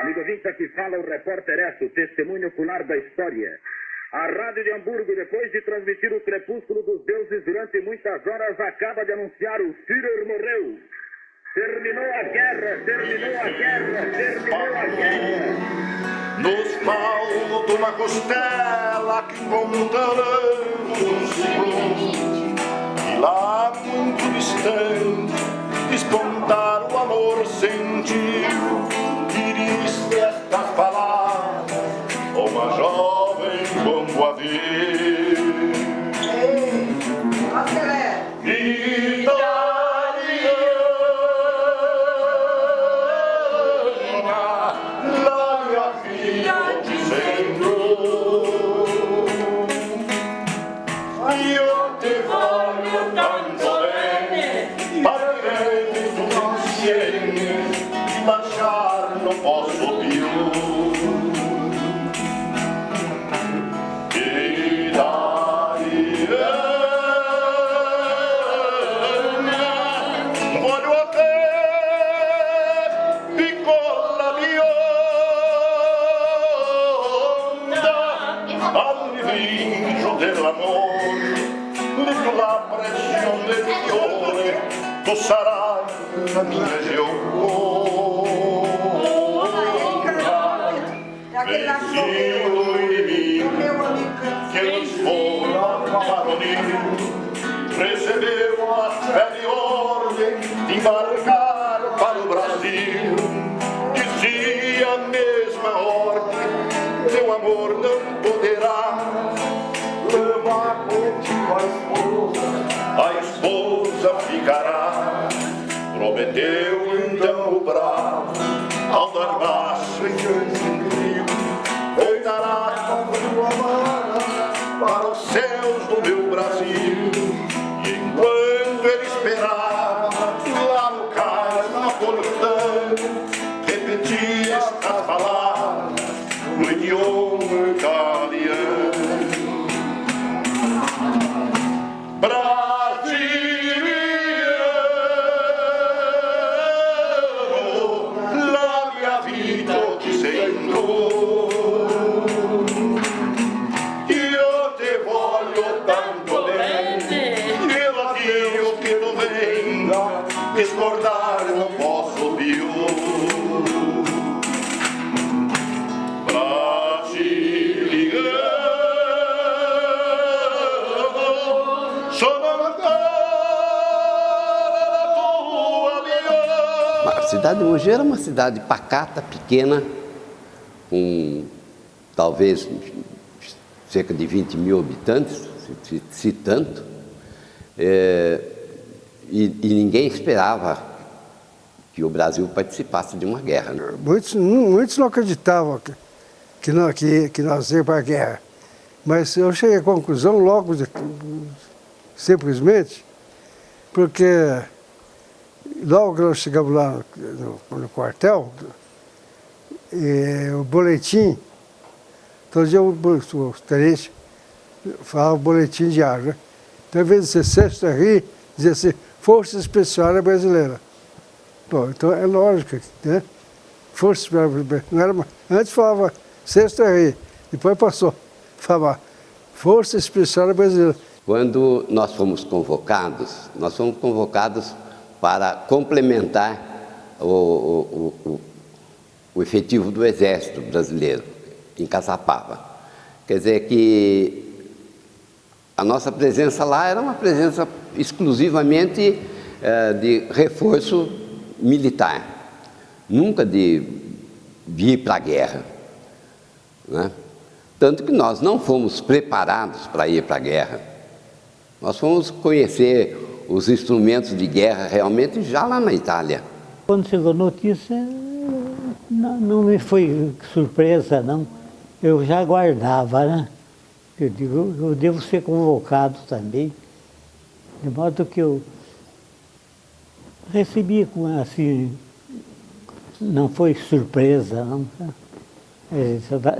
Amigo ouvinte, aqui fala o repórter Esso, testemunho ocular da história. A Rádio de Hamburgo, depois de transmitir o crepúsculo dos deuses durante muitas horas, acaba de anunciar: o Führer morreu. Terminou a guerra, terminou a guerra, terminou a guerra. Nos falta uma costela que encontramos um segundo, e lá muito distante despontar o amor sentiu. Diriste estas palavras a uma jovem como a ver. Sarà la mia Vencido o inimigo que nos fora baronil, recebeu a velha ordem de embarcar para o Brasil. Dizia a mesma ordem: meu amor não poderá levar contigo a esposa ficará. Prometeu então o bravo, ao dar baixo em canto, voltará com sua mão para os céus do meu Brasil. E enquanto ele esperava, lá no cais napolitano, repetia estas palavras no idioma italiano. Discordar não posso più. Brasiliano, sono ancora la tua via. A cidade de Mogi era uma cidade pacata, pequena, com talvez cerca de 20 mil habitantes, se tanto. E ninguém esperava que o Brasil participasse de uma guerra. Né? Muitos não acreditavam que nós íamos para a guerra. Mas eu cheguei à conclusão logo, simplesmente, porque logo que nós chegamos lá no quartel, o boletim, todo dia o tenente falava o boletim diário, né? Então, ao invés de ser Sexta Rio, dizia assim: Força Especial Brasileira. Bom, então é lógico, né? Força Especial Brasileira. Antes falava Sexta Rio, depois passou a falar Força Especial Brasileira. Quando nós fomos convocados para complementar o efetivo do Exército Brasileiro em Caçapava. Quer dizer que a nossa presença lá era uma presença exclusivamente de reforço militar, nunca de ir para a guerra, né? Tanto que nós não fomos preparados para ir para a guerra. Nós fomos conhecer os instrumentos de guerra realmente já lá na Itália. Quando chegou a notícia, não me foi surpresa, não. Eu já aguardava, né? Eu digo, eu devo ser convocado também, de modo que eu recebi assim, não foi surpresa, não.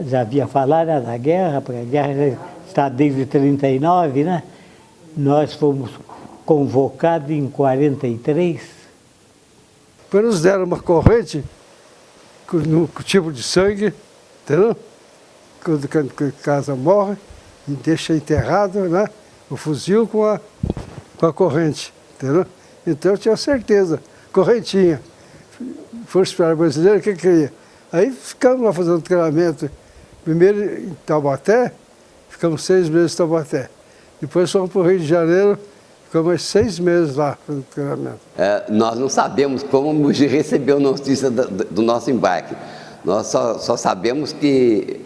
Já havia falado da guerra, porque a guerra está desde 1939, né? Nós fomos convocados em 1943, Depois nos deram uma corrente no tipo de sangue, entendeu? Quando a casa morre, e deixa enterrado, né? O fuzil com a corrente, entendeu? Então eu tinha certeza, correntinha. Força Expedicionária Brasileira, o que queria? Aí ficamos lá fazendo treinamento, primeiro em Taubaté, ficamos 6 meses em Taubaté. Depois fomos para o Rio de Janeiro, ficamos mais 6 meses lá fazendo treinamento. Nós não sabemos como Mogi recebeu notícia do nosso embarque. Nós só sabemos que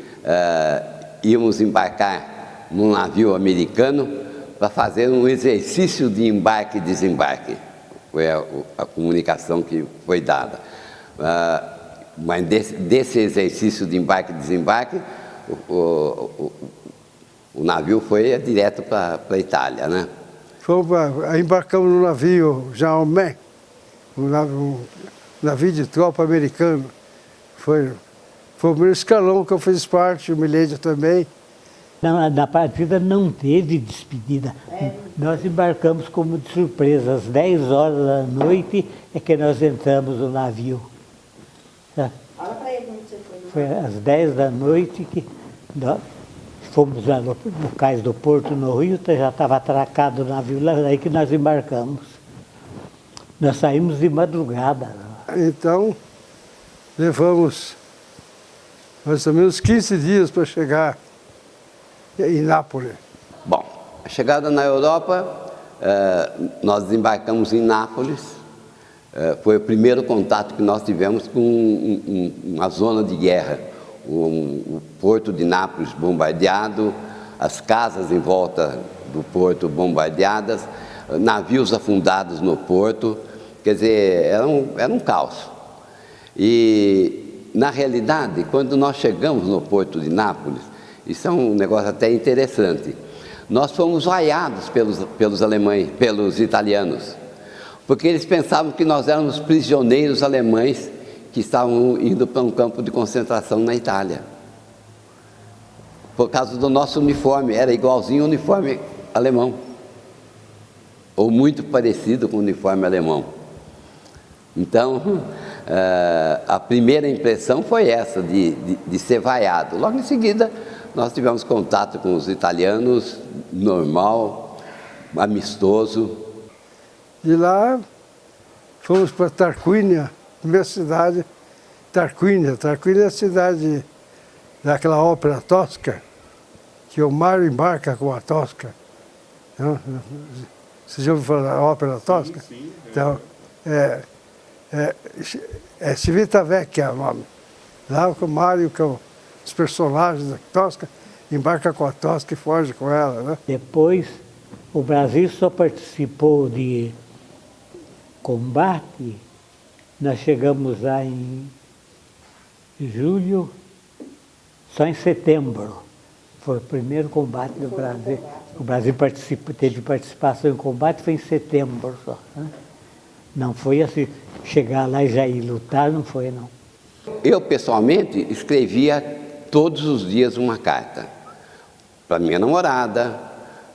íamos embarcar num navio americano para fazer um exercício de embarque e desembarque. Foi a comunicação que foi dada. Mas desse exercício de embarque e desembarque, o navio foi direto para a Itália, né? Embarcamos no navio Jalmé, um navio de tropa americano. Foi o primeiro escalão que eu fiz parte, o Milênio também. Na partida não teve despedida. Nós embarcamos como de surpresa. Às 10 horas da noite é que nós entramos no navio. Fala para ele onde você foi. Foi às 10 da noite que nós fomos lá no cais do Porto, no Rio, já estava atracado o navio, lá daí que nós embarcamos. Nós saímos de madrugada. Então, levamos mais ou menos 15 dias para chegar em Nápoles. Bom, a chegada na Europa, nós desembarcamos em Nápoles. Foi o primeiro contato que nós tivemos com uma zona de guerra. O porto de Nápoles bombardeado, as casas em volta do porto bombardeadas, navios afundados no porto, quer dizer, era um caos. E, na realidade, quando nós chegamos no porto de Nápoles, isso é um negócio até interessante, nós fomos vaiados pelos alemães, pelos italianos, porque eles pensavam que nós éramos prisioneiros alemães que estavam indo para um campo de concentração na Itália. Por causa do nosso uniforme, era igualzinho ao uniforme alemão, ou muito parecido com o uniforme alemão. Então, a primeira impressão foi essa, de ser vaiado. Logo em seguida, nós tivemos contato com os italianos, normal, amistoso. De lá, fomos para Tarquínia, minha cidade, Tarquínia. Tarquínia é a cidade daquela ópera Tosca, que o mar embarca com a Tosca. Você já ouviu falar da ópera Tosca? Sim, sim. Então, Civitavecchia é o nome. Lá o Mário, que é os personagens da Tosca, embarca com a Tosca e foge com ela, né? Depois, o Brasil só participou de combate. Nós chegamos lá em julho, só em setembro. Foi o primeiro combate do Brasil. O Brasil teve participação em combate, foi em setembro só. Né? Não foi assim, chegar lá e já ir lutar, não foi não. Eu, pessoalmente, escrevia todos os dias uma carta para minha namorada,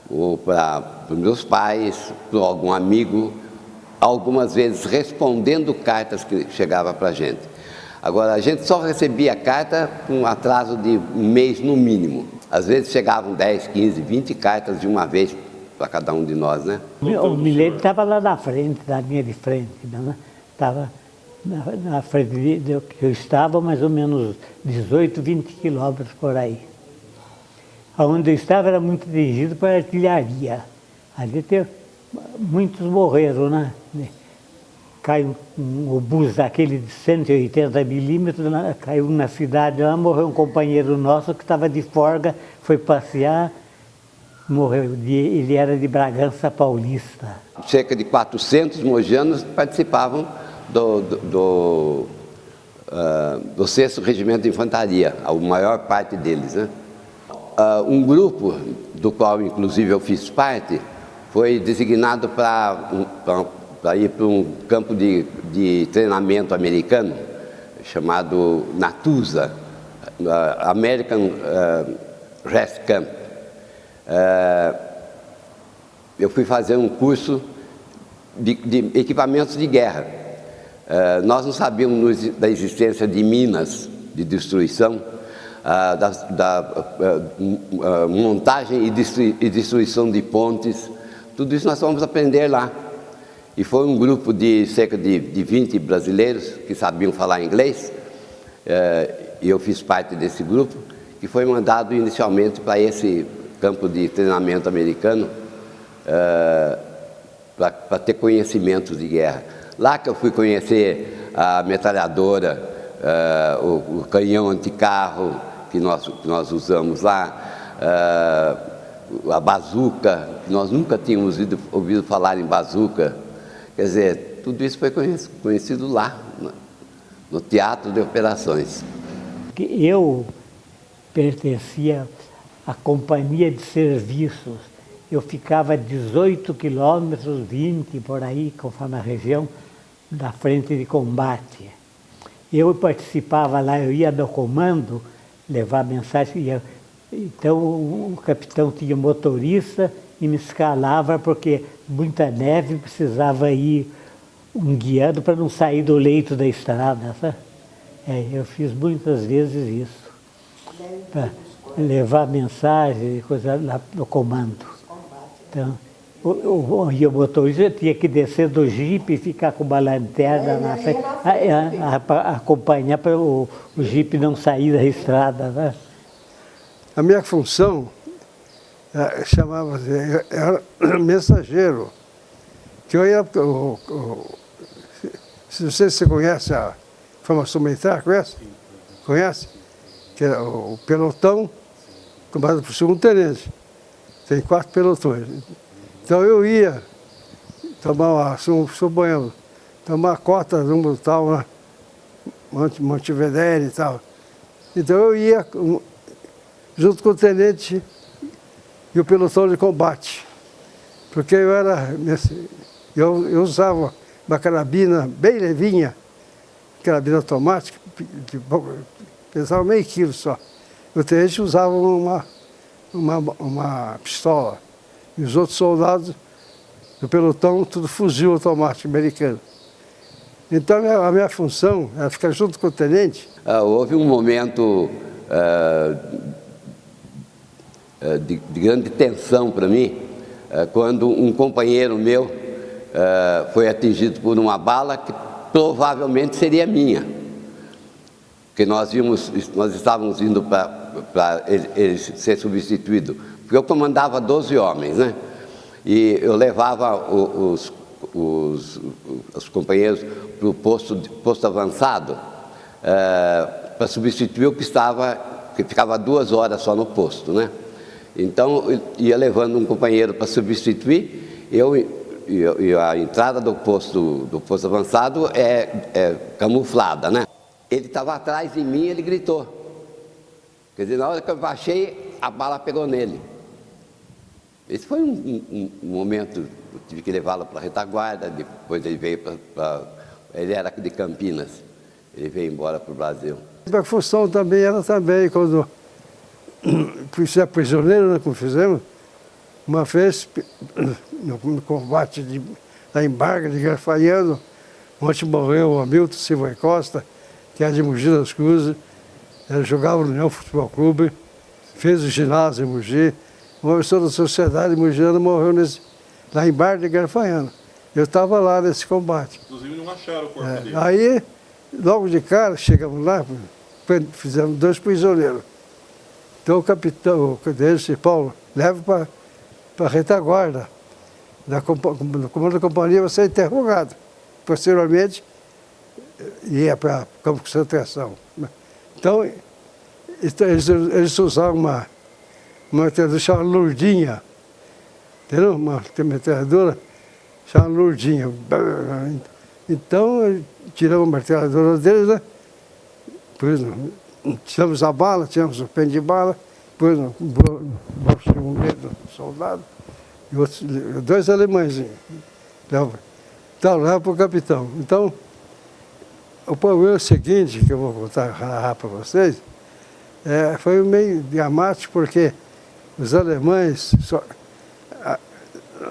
ou para os meus pais, para algum amigo, algumas vezes respondendo cartas que chegavam para a gente. Agora, a gente só recebia carta com um atraso de um mês no mínimo. Às vezes chegavam 10, 15, 20 cartas de uma vez para cada um de nós, né? O Milênio estava lá na frente, na linha de frente, né? Estava na frente que eu estava, mais ou menos 18, 20 quilômetros por aí. Onde eu estava era muito dirigido para artilharia. Ali muitos morreram, né? Caiu um obus daquele de 180 milímetros, caiu na cidade lá, morreu um companheiro nosso que estava de folga, foi passear, morreu. Ele era de Bragança Paulista. Cerca de 400 mogianos participavam do 6º Regimento de Infantaria, a maior parte deles, né? Um grupo, do qual inclusive eu fiz parte, foi designado para ir para um campo de treinamento americano, chamado Natusa, American Rest Camp. Eu fui fazer um curso de equipamentos de guerra. Nós não sabíamos da existência de minas de destruição, da montagem e destruição de pontes. Tudo isso nós fomos aprender lá. E foi um grupo de cerca de 20 brasileiros que sabiam falar inglês, e eu fiz parte desse grupo, que foi mandado inicialmente para esse campo de treinamento americano, para ter conhecimentos de guerra. Lá que eu fui conhecer a metralhadora, o canhão anticarro que nós usamos lá, a bazuca, que nós nunca tínhamos ouvido falar em bazuca. Quer dizer, tudo isso foi conhecido lá, no Teatro de Operações. Eu pertencia à companhia de serviços. Eu ficava 18 quilômetros, 20 por aí, conforme a região, da frente de combate. Eu participava lá, eu ia no comando levar mensagem. Então o capitão tinha motorista e me escalava porque muita neve, precisava ir um guiando para não sair do leito da estrada, sabe? Eu fiz muitas vezes isso, para levar mensagem e coisa lá no comando. Então, o motorista tinha que descer do jipe e ficar com uma lanterna na frente, acompanhar para o jipe não sair da estrada, né? A minha função era mensageiro. Que eu ia, se você conhece a formação militar, conhece? Conhece? Que é o pelotão, comandado por segundo-tenente. Tem 4 pelotões. Então eu ia suponhamos, tomar cota de tal, né? Montevidério e tal. Então eu ia junto com o tenente e o pelotão de combate. Porque eu usava uma carabina bem levinha, carabina automática, pesava meio quilo só. O tenente usava uma pistola. E os outros soldados do pelotão, tudo fuzil automático americano. Então a minha função era ficar junto com o tenente. Houve um momento de grande tensão para mim, quando um companheiro meu foi atingido por uma bala que provavelmente seria minha. Porque nós estávamos indo para ele ser substituído. Porque eu comandava 12 homens, né? E eu levava os companheiros para o posto avançado para substituir o que ficava 2 horas só no posto, né? Então, eu ia levando um companheiro para substituir, e a entrada do posto avançado é camuflada, né? Ele estava atrás de mim e ele gritou. Quer dizer, na hora que eu baixei, a bala pegou nele. Esse foi um momento, eu tive que levá-lo para a retaguarda, depois ele veio ele era de Campinas, ele veio embora para o Brasil. A função também era quando fui prisioneiro, né, como fizemos, uma vez no combate da embarca de Garfaiano, onde morreu o Hamilton Silva Costa, que é de Mogi das Cruzes. Ele jogava no União Futebol Clube, fez o ginásio em Mogi. Uma pessoa da sociedade mogiana morreu lá em Bar de Garfaiano. Eu estava lá nesse combate. Inclusive não acharam o corpo dele. Aí, logo de cara, chegamos lá, fizemos 2 prisioneiros. Então o capitão, o tenente Paulo, leva para a retaguarda. No comando da companhia vai ser interrogado. Posteriormente, ia para o campo de concentração. Então, eles usavam uma metralhadora chamada Lourdinha, entendeu? Uma metralhadora chamada Lourdinha. Então, tiramos a metralhadora deles, né? Tiramos a bala, tiramos o pente de bala, pôs no bolso de um do soldado, e outros, 2 alemãezinhos. Então, leva para o capitão. Então, o problema é o seguinte, que eu vou contar para vocês, foi meio dramático, porque os alemães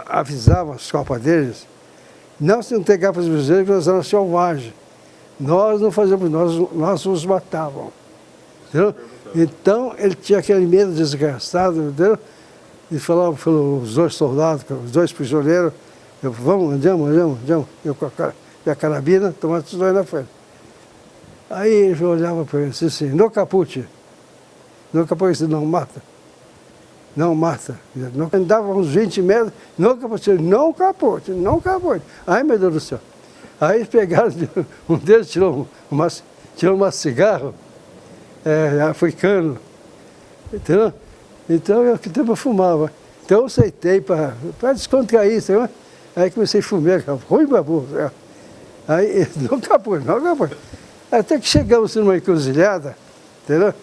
avisavam as tropas deles não se entregar para os brasileiros, porque nós éramos selvagens. Nós não fazíamos, nós os matávamos. Entendeu? Então, ele tinha aquele medo desgastado, entendeu? E falava para os 2 soldados, os 2 prisioneiros, vamos, andamos. Eu com a carabina, tomando os 2 na frente. Aí ele olhava para ele assim, no caput, não mata. Não mata. Não, andava uns 20 metros, não caput. Ai, meu Deus do céu. Aí eles pegaram, um deles tirou uma cigarro, africano, entendeu? Então eu que tempo eu fumava. Então eu aceitei para descontrair, entendeu? Aí comecei a fumar, ruim babu. Aí não acabou. Até que chegamos numa encruzilhada, entendeu?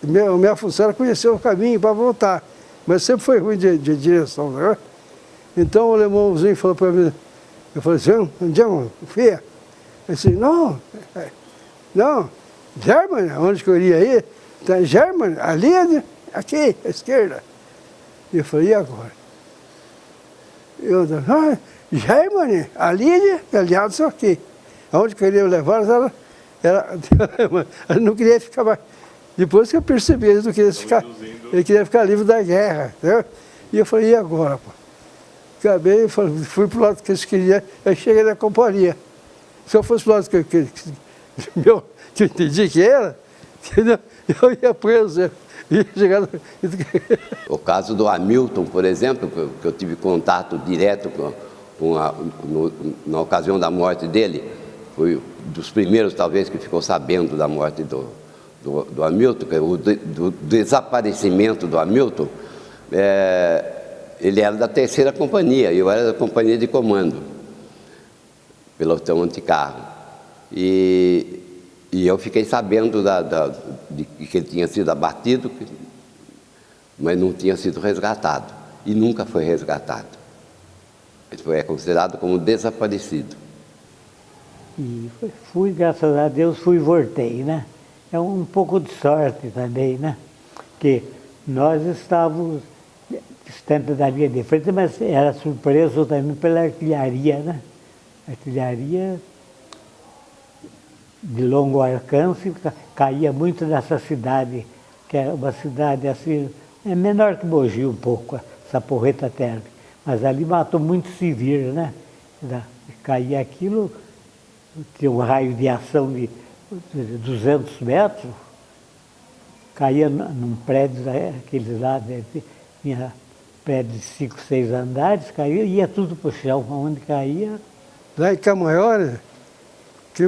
Minha função era conhecer o caminho para voltar, mas sempre foi ruim de direção, né? Então o alemãozinho falou para mim, eu falei assim, andiamo, filha? Ele disse, não, Germany, onde que eu iria ir? Então, Germany, ali, aqui, à esquerda. E eu falei, e agora? Germany, ali, aliados são aqui. Aonde que eu iria levar, eu não queria ficar mais. Depois que eu percebi, ele queria ficar livre da guerra. Entendeu? E eu falei, e agora? Pô? Acabei, fui para o lado que eles queriam, aí cheguei na companhia. Se eu fosse para o lado que eu entendi que era, eu ia preso. Ia chegar... O caso do Hamilton, por exemplo, que eu tive contato direto na ocasião da morte dele, foi dos primeiros, talvez, que ficou sabendo da morte do Hamilton, do desaparecimento do Hamilton. Ele era da 3ª companhia, eu era da companhia de comando, pelotão anticarro. E eu fiquei sabendo de que ele tinha sido abatido, mas não tinha sido resgatado. E nunca foi resgatado. Ele é considerado como desaparecido. E fui, graças a Deus, e voltei, né? É um pouco de sorte também, né? Porque nós estávamos distante da linha de frente, mas era surpreso também pela artilharia, né? Artilharia de longo alcance, caía muito nessa cidade, que é uma cidade assim, é menor que Mogi um pouco, essa porreta térmica, mas ali matou muito civil, né? Caía aquilo, tinha um raio de ação de 200 metros, caía num prédio, aqueles lá, tinha prédio de 5, 6 andares, caía, ia tudo para o chão, onde caía. Lá em Camaiore, que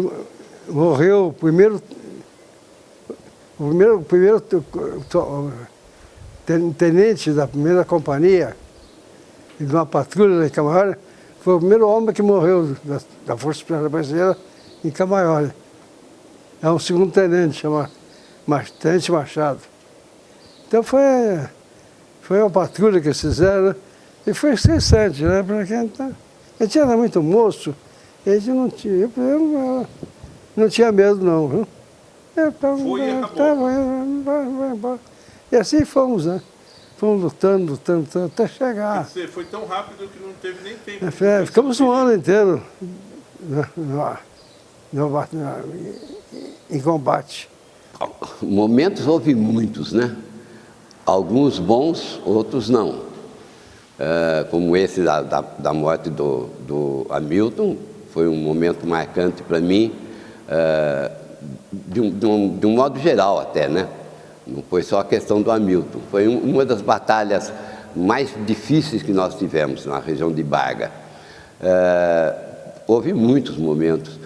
morreu o primeiro tenente da 1ª companhia, de uma patrulha lá em Camaiore, foi o primeiro homem que morreu da Força Especial Brasileira em Camaiore. É um 2º tenente, chamado Tenente Machado. Então foi uma patrulha que eles fizeram, né? E foi estressante, né? Porque a gente era muito moço, a gente não tinha, eu não tinha medo não, viu? Foi e acabou. Vai embora. E assim fomos, né? Fomos lutando, até chegar. Quer dizer, foi tão rápido que não teve nem tempo. Ficamos um ano inteiro em combate. Momentos houve muitos, né? Alguns bons, outros não. Como esse da morte do Hamilton, foi um momento marcante para mim, de um modo geral até, né? Não foi só a questão do Hamilton, foi uma das batalhas mais difíceis que nós tivemos na região de Barga. Houve muitos momentos.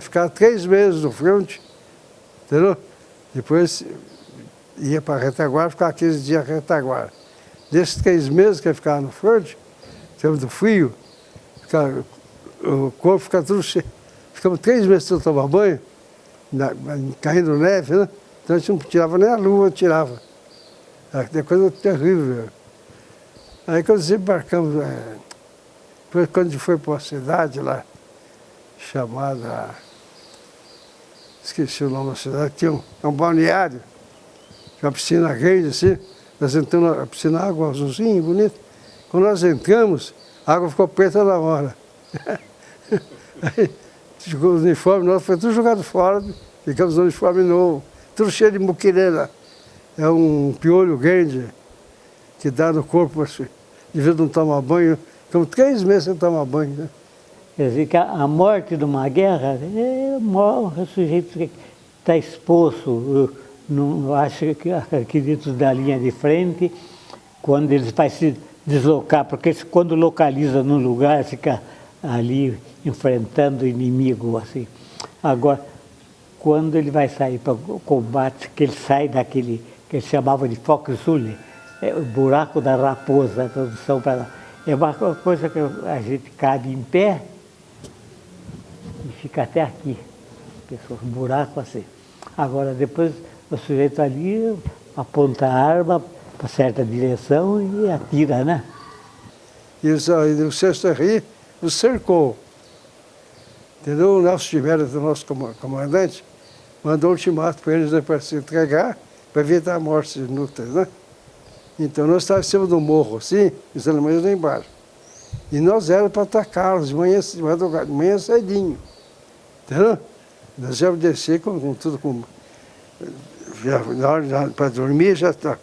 Ficava 3 meses no frente, entendeu? Depois ia para a retaguarda, ficava 15 dias na retaguarda. Desses 3 meses que eu ficava no frente, tempo do frio, o corpo ficava tudo cheio. Ficamos 3 meses sem tomar banho, caindo neve, né? Então a gente não tirava nem a luva, tirava. Era coisa terrível. Aí quando desembarcamos, depois quando a gente foi para uma cidade lá, chamada, esqueci o nome da cidade, tinha um balneário, tinha uma piscina grande assim, nós entramos na piscina, água azulzinha, bonita. Quando nós entramos, a água ficou preta na hora. Aí, Ficou os uniformes nossos, foi tudo jogado fora, ficamos no uniforme novo, tudo cheio de muquirana. É um piolho grande que dá no corpo, assim, de vez não tomar banho. Ficamos 3 meses sem tomar banho, né? Quer dizer que a morte de uma guerra morre o sujeito que está exposto, não acha que acredito da linha de frente, quando eles vai se deslocar, porque quando localiza num lugar, fica ali enfrentando o inimigo, assim. Agora, quando ele vai sair para o combate, que ele sai daquele que eles chamavam de Foxhole, o buraco da raposa, a tradução para lá. É uma coisa que a gente cabe em pé e fica até aqui, pessoas, um buraco assim. Agora, depois o sujeito ali aponta a arma para certa direção e atira, né? E o 6º RI nos cercou. Entendeu? O Nelson Timério, o nosso comandante, mandou um ultimato para eles, né, para se entregar, para evitar mortes inúteis, né? Então nós estávamos em cima do morro, assim, os alemães lá embaixo. E nós éramos para atacá-los de manhã cedinho. Entendeu? Nós íamos descer com tudo, para dormir já está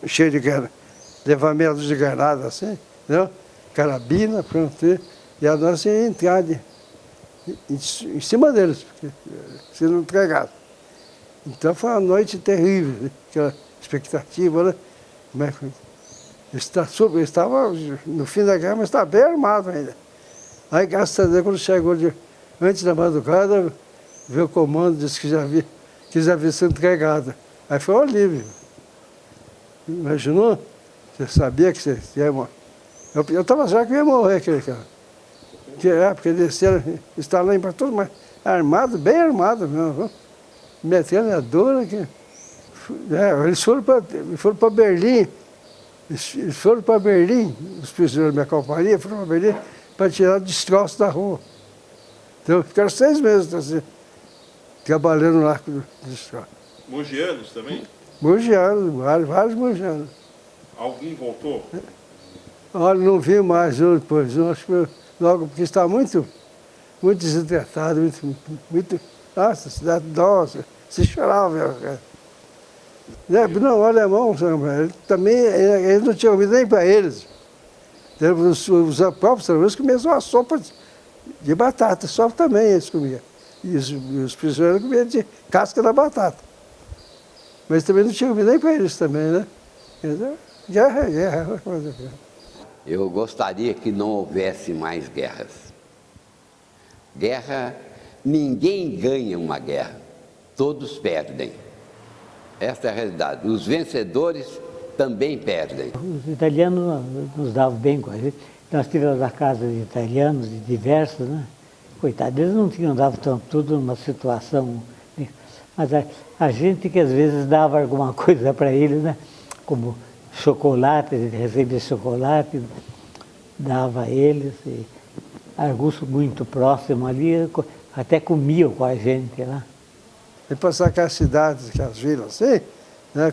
cheio de levamentos de granada, assim, entendeu? Carabina, pronto. E a nossa ia entrar em cima deles, porque se não entregassem. Então foi uma noite terrível, né? Aquela expectativa, né? Mas ele estava no fim da guerra, mas estava bem armado ainda. Aí, graças a Deus, quando chegou antes da madrugada, veio o comando, disse que já havia sido entregado. Aí foi um alívio. Imaginou? Você sabia que você ia morrer. Eu estava achando que ia morrer aquele cara. Porque desceram, estavam lá embaixo, todos mais armados, bem armados mesmo. Metralhadora que... eles foram para Berlim. Eles foram para Berlim, os prisioneiros da minha companhia foram para Berlim para tirar destroços da rua. Então ficaram 6 meses assim, trabalhando lá com destroços. Mogianos também? Mogianos, vários mogianos. Algum voltou? Olha, não vi mais eu depois, não, acho que logo, porque estava muito desidratado, muito. Nossa, cidade doce, se chorava. Não, o alemão, eles não tinham comida nem para eles. Os próprios alemães comiam só a sopa de batata, só também eles comiam. E os prisioneiros comiam de casca da batata. Mas também não tinha comida nem para eles também, né? Guerra. Eu gostaria que não houvesse mais guerras. Guerra, ninguém ganha uma guerra, todos perdem. Esta é a realidade. Os vencedores também perdem. Os italianos nos davam bem com a gente. Nós tivemos a casa de italianos, de diversos, né? Coitados, eles não tinham dado tudo numa situação... Mas a gente que às vezes dava alguma coisa para eles, né? Como chocolate, a gente recebia chocolate, dava a eles. E alguns muito próximos ali, até comiam com a gente lá. E passar aquelas cidades, aquelas vilas assim, né?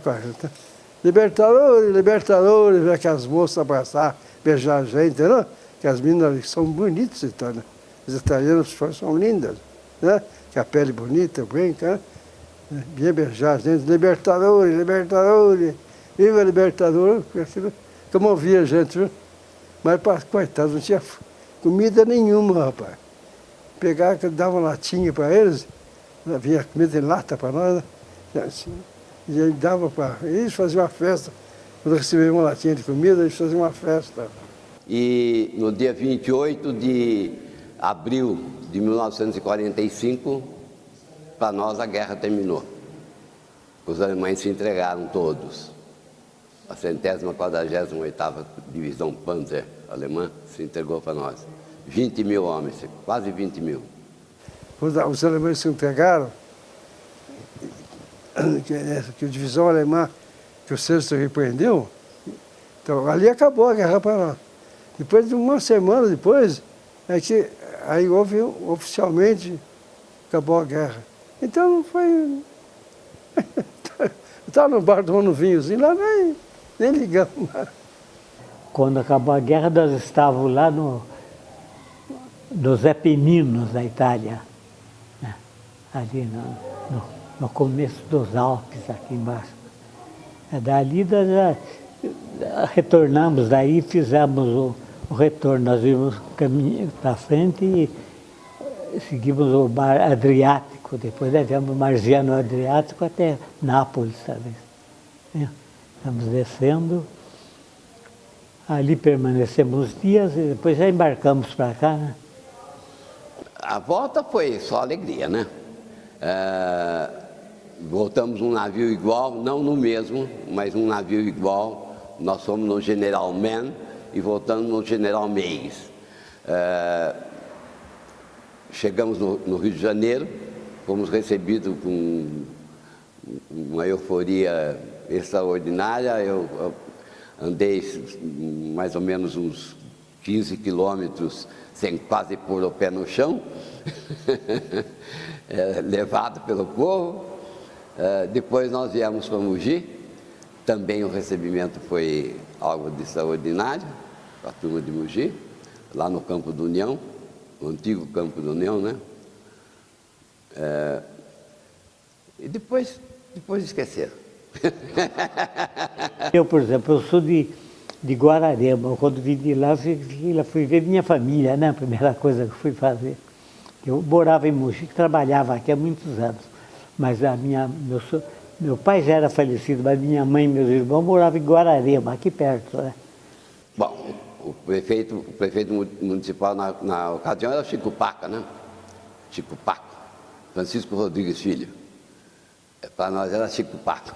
Libertadores, aquelas moças abraçar, beijar a gente, né? Que as meninas são bonitas, né? As italianas são lindas, né? Que a pele bonita, branca, né? Vinha beijar a gente, Libertadores, viva Libertadores, comovia a gente, viu? Mas, coitado, não tinha comida nenhuma, rapaz. Pegava, dava uma latinha para eles, vinha comida em lata para nós, né? E aí dava para... Eles faziam uma festa. Quando recebiam uma latinha de comida, eles faziam uma festa. E no dia 28 de abril de 1945, para nós a guerra terminou. Os alemães se entregaram todos. A 148ª Divisão Panzer alemã se entregou para nós. 20 mil homens, quase 20 mil. Quando os alemães se entregaram, que a divisão alemã, que o 6º repreendeu, então ali acabou a guerra para nós. Depois de uma semana depois, aí houve oficialmente, acabou a guerra. Então foi... Estava no bar tomando vinhozinho lá, nem ligamos. Quando acabou a guerra, nós estávamos lá dos Apeninos da Itália, né? Ali no começo dos Alpes, aqui embaixo. Dali retornamos, daí fizemos o retorno, nós vimos caminho para frente e seguimos o mar Adriático, depois viemos o Margiano Adriático até Nápoles, talvez. Estamos descendo, ali permanecemos uns dias e depois já embarcamos para cá, né? A volta foi só alegria, né? Voltamos num navio igual, não no mesmo, mas um navio igual. Nós fomos no General Mann e voltamos no General Meigs. Chegamos no Rio de Janeiro, fomos recebidos com uma euforia extraordinária. Eu andei mais ou menos uns 15 quilômetros sem quase pôr o pé no chão, levado pelo povo. Depois nós viemos para Mogi, também o recebimento foi algo de extraordinário, a turma de Mogi, lá no Campo do União, o antigo Campo do União, né? E depois esqueceram. Eu, por exemplo, eu sou de Guararema. Quando vim de lá, fui ver minha família, né? A primeira coisa que fui fazer. Eu morava em Mogi, que trabalhava aqui há muitos anos. Mas meu pai já era falecido, mas minha mãe e meus irmãos moravam em Guararema, aqui perto, né? Bom, o prefeito municipal na ocasião era o Chico Paca, né? Chico Paco, Francisco Rodrigues Filho. Para nós era Chico Paco.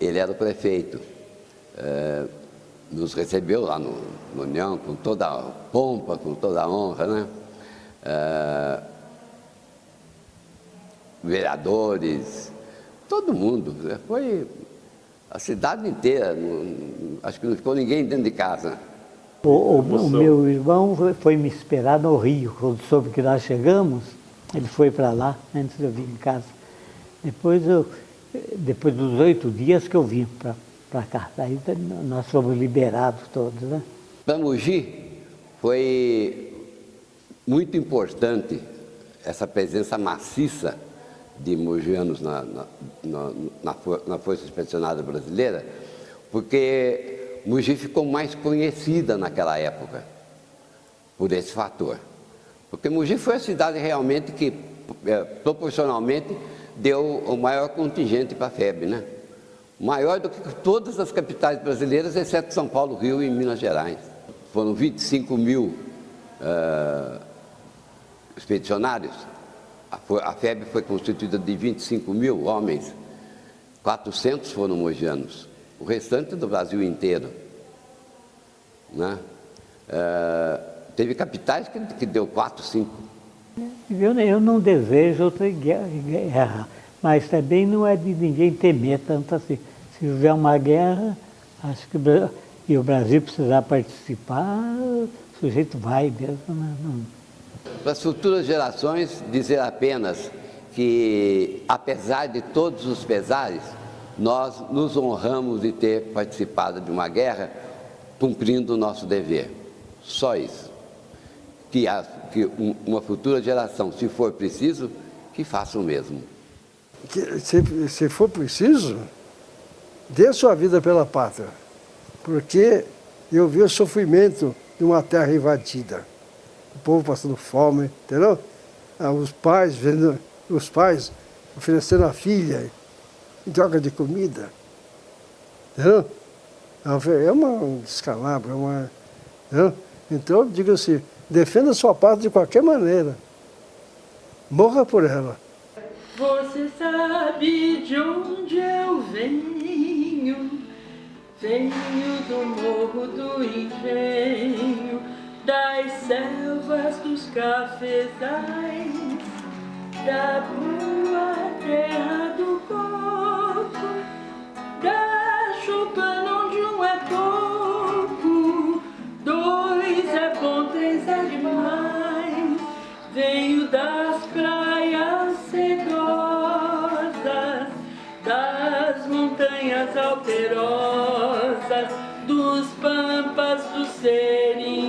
Ele era o prefeito. Nos recebeu lá no União com toda a pompa, com toda a honra, né? Vereadores, todo mundo. Foi a cidade inteira. Acho que não ficou ninguém dentro de casa. O meu irmão foi me esperar no Rio. Quando soube que nós chegamos, ele foi para lá, antes de eu vir em casa. Depois dos 8 dias que eu vim para cá. Daí nós fomos liberados todos, né? Para Mogi foi muito importante essa presença maciça de mogianos na Força Expedicionária Brasileira, porque Mogi ficou mais conhecida naquela época, por esse fator. Porque Mogi foi a cidade realmente que, proporcionalmente, deu o maior contingente para a FEB, né? Maior do que todas as capitais brasileiras, exceto São Paulo, Rio e Minas Gerais. Foram 25 mil expedicionários. A FEB foi constituída de 25 mil homens, 400 foram mogianos, o restante do Brasil inteiro, né? Teve capitais que deu 4, 5. Eu não desejo outra guerra, mas também não é de ninguém temer tanto assim. Se houver uma guerra, acho que o Brasil precisar participar, o sujeito vai mesmo. Não. Para as futuras gerações, dizer apenas que, apesar de todos os pesares, nós nos honramos de ter participado de uma guerra, cumprindo o nosso dever. Só isso. Que uma futura geração, se for preciso, que faça o mesmo. Se for preciso, dê sua vida pela pátria. Porque eu vi o sofrimento de uma terra invadida. O povo passando fome, entendeu? Os pais oferecendo a filha em troca de comida. Entendeu? É um descalabro, entendeu? Então, eu digo assim, defenda a sua pátria de qualquer maneira. Morra por ela. Você sabe de onde eu venho? Venho do morro do engenho, das selvas dos cafezais, da boa terra do coco, da chupana onde um é pouco, 2 é bom, 3 é demais. Venho das praias sedosas, das montanhas alterosas, dos pampas do Seringal.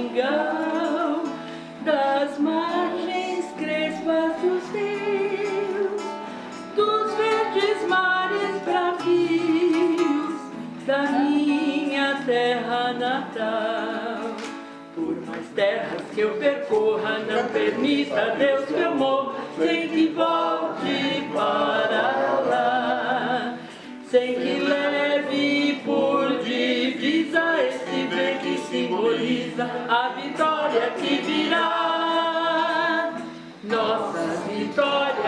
terras que eu percorra, não permita, Deus, que eu morra, sem que volte para lá, sem que leve por divisa este bem que simboliza a vitória que virá, nossa vitória.